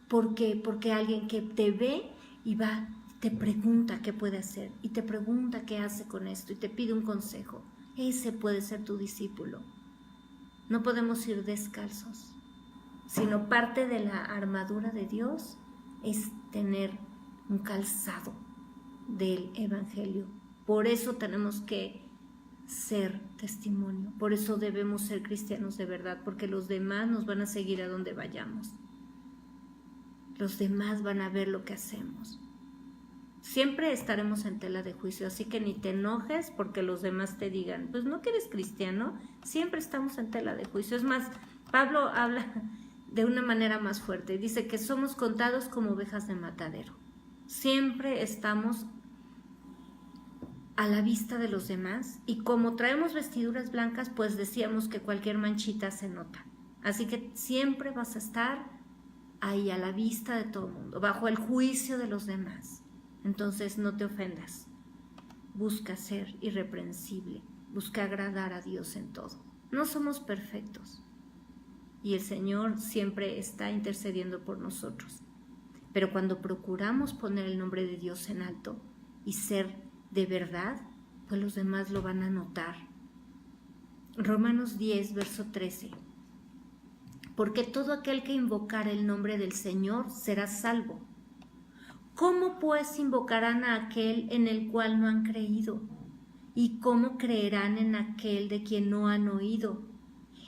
¿Por qué? Porque alguien que te ve y va, te pregunta qué puede hacer y te pregunta qué hace con esto y te pide un consejo. Ese puede ser tu discípulo. No podemos ir descalzos, sino parte de la armadura de Dios es tener un calzado del Evangelio. Por eso tenemos que ser testimonio, por eso debemos ser cristianos de verdad, porque los demás nos van a seguir a donde vayamos. Los demás van a ver lo que hacemos. Siempre estaremos en tela de juicio, así que ni te enojes porque los demás te digan, pues no que eres cristiano, siempre estamos en tela de juicio. Es más, Pablo habla de una manera más fuerte, dice que somos contados como ovejas de matadero. Siempre estamos a la vista de los demás y como traemos vestiduras blancas, pues decíamos que cualquier manchita se nota. Así que siempre vas a estar ahí a la vista de todo el mundo, bajo el juicio de los demás. Entonces no te ofendas, busca ser irreprensible, busca agradar a Dios en todo. No somos perfectos y el Señor siempre está intercediendo por nosotros. Pero cuando procuramos poner el nombre de Dios en alto y ser de verdad, pues los demás lo van a notar. Romanos 10, verso 13. Porque todo aquel que invocar el nombre del Señor será salvo. ¿Cómo pues invocarán a aquel en el cual no han creído? ¿Y cómo creerán en aquel de quien no han oído?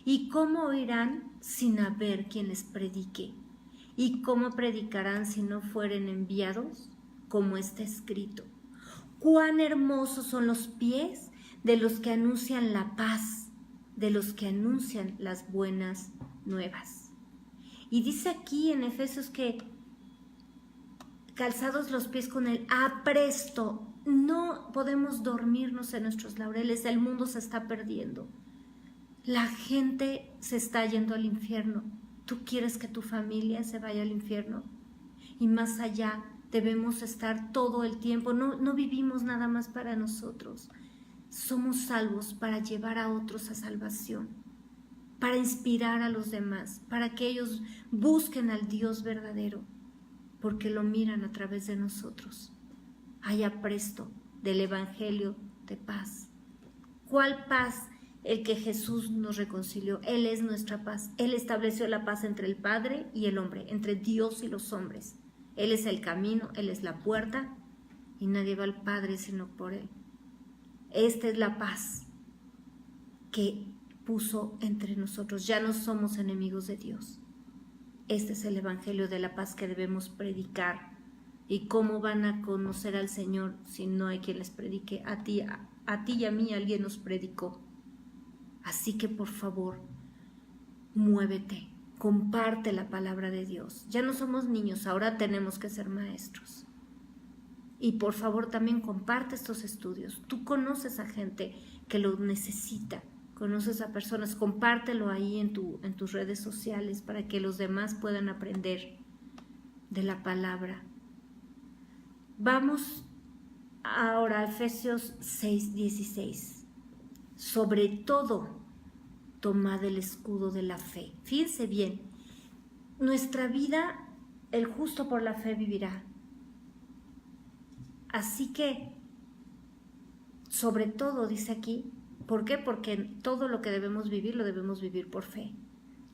¿Y cómo oirán sin haber quien les predique? ¿Y cómo predicarán si no fueren enviados? Como está escrito: cuán hermosos son los pies de los que anuncian la paz, de los que anuncian las buenas nuevas. Y dice aquí en Efesios que calzados los pies con el apresto. No podemos dormirnos en nuestros laureles, el mundo se está perdiendo. La gente se está yendo al infierno. ¿Tú quieres que tu familia se vaya al infierno? Y más allá, debemos estar todo el tiempo. No vivimos nada más para nosotros. Somos salvos para llevar a otros a salvación, para inspirar a los demás, para que ellos busquen al Dios verdadero, porque lo miran a través de nosotros. Hay apresto del Evangelio de paz. ¿Cuál paz? El que Jesús nos reconcilió. Él es nuestra paz. Él estableció la paz entre el Padre y el hombre, entre Dios y los hombres. Él es el camino, Él es la puerta, y nadie va al Padre sino por Él. Esta es la paz que puso entre nosotros. Ya no somos enemigos de Dios. Este es el Evangelio de la paz que debemos predicar. ¿Y cómo van a conocer al Señor si no hay quien les predique? A ti y a mí alguien nos predicó. Así que por favor, muévete, comparte la palabra de Dios. Ya no somos niños, ahora tenemos que ser maestros. Y por favor también comparte estos estudios. Tú conoces a gente que lo necesita, conoces a personas, compártelo ahí en tus redes sociales para que los demás puedan aprender de la palabra. Vamos ahora a Efesios 6:16. Sobre todo, tomad el escudo de la fe. Fíjense bien, nuestra vida, el justo por la fe vivirá. Así que, sobre todo, dice aquí, ¿por qué? Porque todo lo que debemos vivir, lo debemos vivir por fe.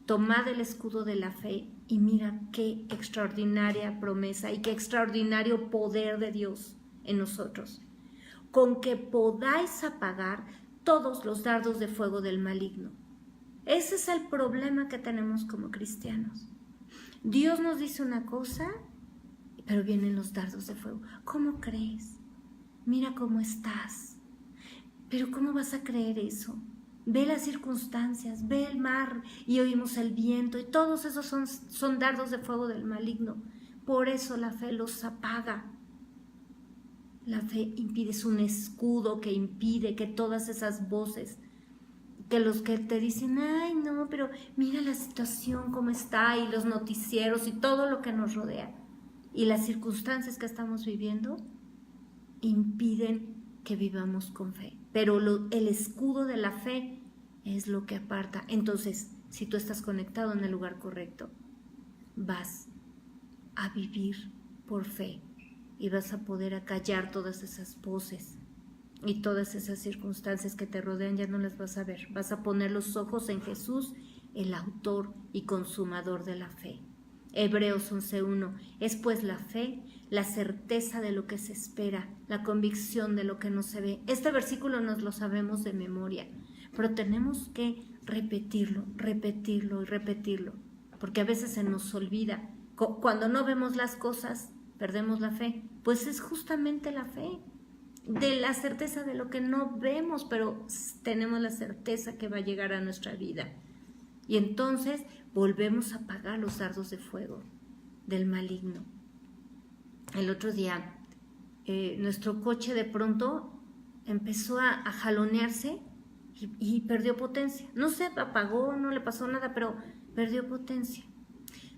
Tomad el escudo de la fe y mira qué extraordinaria promesa y qué extraordinario poder de Dios en nosotros, con que podáis apagar todos los dardos de fuego del maligno. Ese es el problema que tenemos como cristianos. Dios nos dice una cosa, pero vienen los dardos de fuego. ¿Cómo crees? Mira cómo estás. Pero ¿cómo vas a creer eso? Ve las circunstancias, ve el mar y oímos el viento, y todos esos son dardos de fuego del maligno. Por eso la fe los apaga. La fe impide, es un escudo que impide que todas esas voces, que los que te dicen, ay no, pero mira la situación cómo está, y los noticieros y todo lo que nos rodea y las circunstancias que estamos viviendo, impiden que vivamos con fe. Pero el escudo de la fe es lo que aparta. Entonces, si tú estás conectado en el lugar correcto, vas a vivir por fe y vas a poder acallar todas esas voces y todas esas circunstancias que te rodean. Ya no las vas a ver. Vas a poner los ojos en Jesús, el autor y consumador de la fe. Hebreos 11:1. Es pues la fe, la certeza de lo que se espera, la convicción de lo que no se ve. Este versículo nos lo sabemos de memoria, pero tenemos que repetirlo, repetirlo y repetirlo, porque a veces se nos olvida. Cuando no vemos las cosas, perdemos la fe. Pues es justamente la fe, de la certeza de lo que no vemos, pero tenemos la certeza que va a llegar a nuestra vida. Y entonces volvemos a apagar los dardos de fuego del maligno. El otro día, nuestro coche de pronto empezó a jalonearse y perdió potencia. No se apagó, no le pasó nada, pero perdió potencia.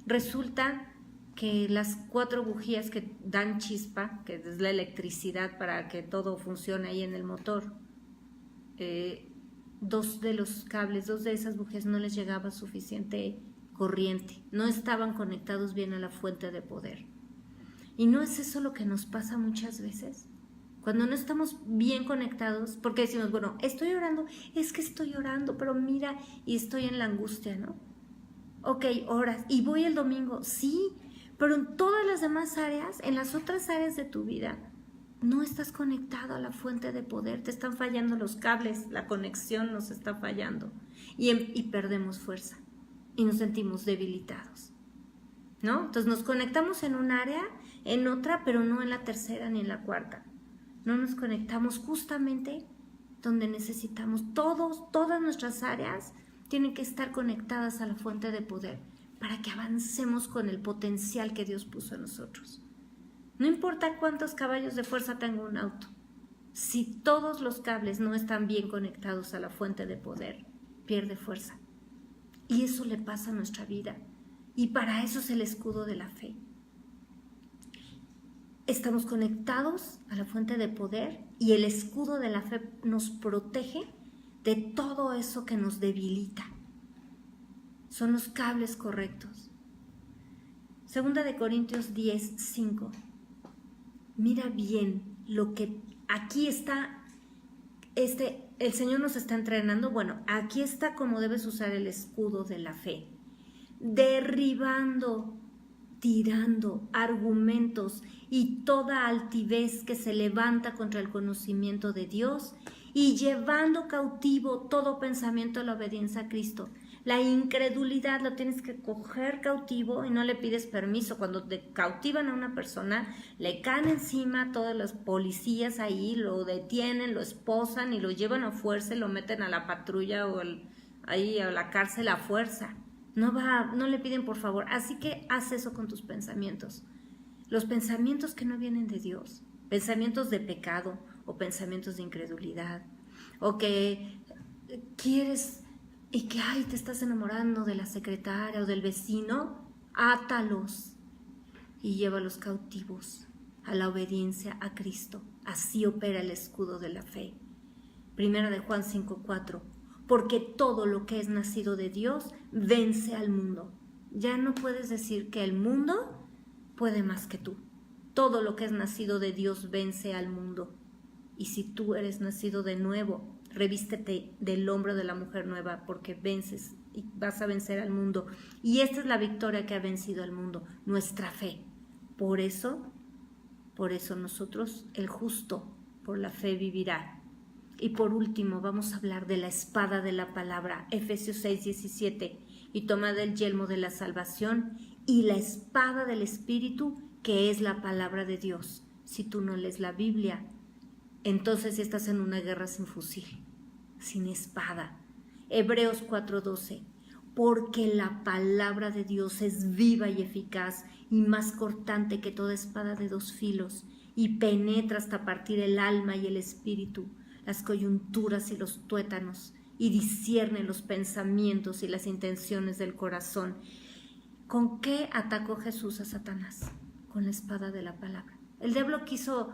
Resulta que las 4 bujías que dan chispa, que es la electricidad para que todo funcione ahí en el motor, 2 de los cables, 2 de esas bujías no les llegaba suficiente corriente, no estaban conectados bien a la fuente de poder. ¿Y no es eso lo que nos pasa muchas veces? Cuando no estamos bien conectados, porque decimos, bueno, estoy orando, es que estoy orando, pero mira, y estoy en la angustia, ¿no? Ok, oras, y voy el domingo, sí, pero en todas las demás áreas, en las otras áreas de tu vida, no estás conectado a la fuente de poder, te están fallando los cables, la conexión nos está fallando y perdemos fuerza y nos sentimos debilitados, ¿no? Entonces nos conectamos en un área, en otra, pero no en la tercera ni en la cuarta. No nos conectamos justamente donde necesitamos todas nuestras áreas tienen que estar conectadas a la fuente de poder para que avancemos con el potencial que Dios puso en nosotros. No importa cuántos caballos de fuerza tenga un auto, si todos los cables no están bien conectados a la fuente de poder, pierde fuerza. Y eso le pasa a nuestra vida. Y para eso es el escudo de la fe. Estamos conectados a la fuente de poder y el escudo de la fe nos protege de todo eso que nos debilita. Son los cables correctos. 2 de Corintios 10:5. Mira bien lo que aquí está, el Señor nos está entrenando. Bueno, aquí está cómo debes usar el escudo de la fe. Derribando, tirando argumentos y toda altivez que se levanta contra el conocimiento de Dios y llevando cautivo todo pensamiento a la obediencia a Cristo. La incredulidad lo tienes que coger cautivo y no le pides permiso. Cuando te cautivan a una persona, le caen encima todos los policías ahí, lo detienen, lo esposan y lo llevan a fuerza y lo meten a la patrulla o ahí a la cárcel a fuerza. No le piden por favor. Así que haz eso con tus pensamientos. Los pensamientos que no vienen de Dios, pensamientos de pecado o pensamientos de incredulidad, o que quieres y que te estás enamorando de la secretaria o del vecino, átalos y llévalos cautivos a la obediencia a Cristo. Así opera el escudo de la fe. 1 de Juan 5:4. Porque todo lo que es nacido de Dios vence al mundo. Ya no puedes decir que el mundo puede más que tú. Todo lo que es nacido de Dios vence al mundo. Y si tú eres nacido de nuevo, revístete del hombro de la mujer nueva, porque vences y vas a vencer al mundo. Y esta es la victoria que ha vencido al mundo, nuestra fe. Por eso nosotros, el justo, por la fe vivirá. Y por último vamos a hablar de la espada de la palabra, Efesios 6:17, y tomad el yelmo de la salvación y la espada del Espíritu, que es la palabra de Dios. Si tú no lees la Biblia, entonces estás en una guerra sin fusil, sin espada. Hebreos 4:12, porque la palabra de Dios es viva y eficaz y más cortante que toda espada de dos filos, y penetra hasta partir el alma y el espíritu, las coyunturas y los tuétanos, y discierne los pensamientos y las intenciones del corazón. ¿Con qué atacó Jesús a Satanás? Con la espada de la palabra. El diablo quiso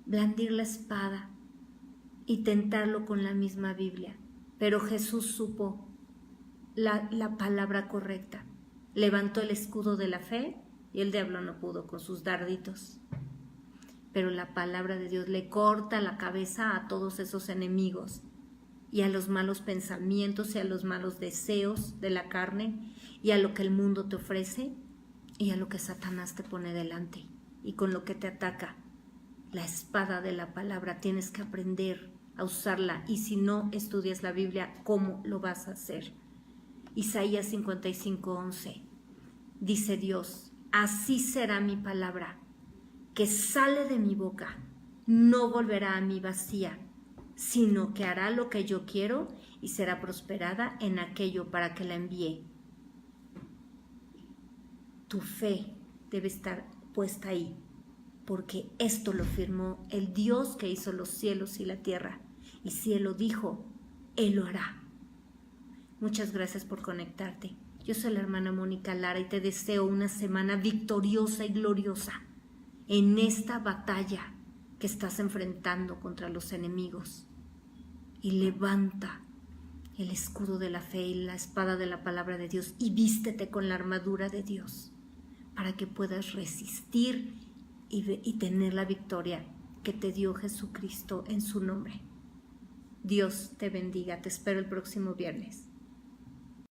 blandir la espada y tentarlo con la misma Biblia, pero Jesús supo la palabra correcta. Levantó el escudo de la fe y el diablo no pudo con sus darditos. Pero la palabra de Dios le corta la cabeza a todos esos enemigos y a los malos pensamientos y a los malos deseos de la carne y a lo que el mundo te ofrece y a lo que Satanás te pone delante y con lo que te ataca. La espada de la palabra tienes que aprender a usarla, y si no estudias la Biblia, ¿cómo lo vas a hacer? Isaías 55:11 dice Dios: así será mi palabra que sale de mi boca, no volverá a mí vacía, sino que hará lo que yo quiero y será prosperada en aquello para que la envíe. Tu fe debe estar puesta ahí, porque esto lo firmó el Dios que hizo los cielos y la tierra, y si Él lo dijo, Él lo hará. Muchas gracias por conectarte. Yo soy la hermana Mónica Lara y te deseo una semana victoriosa y gloriosa en esta batalla que estás enfrentando contra los enemigos. Y levanta el escudo de la fe y la espada de la palabra de Dios y vístete con la armadura de Dios para que puedas resistir y tener la victoria que te dio Jesucristo en su nombre. Dios te bendiga. Te espero el próximo viernes.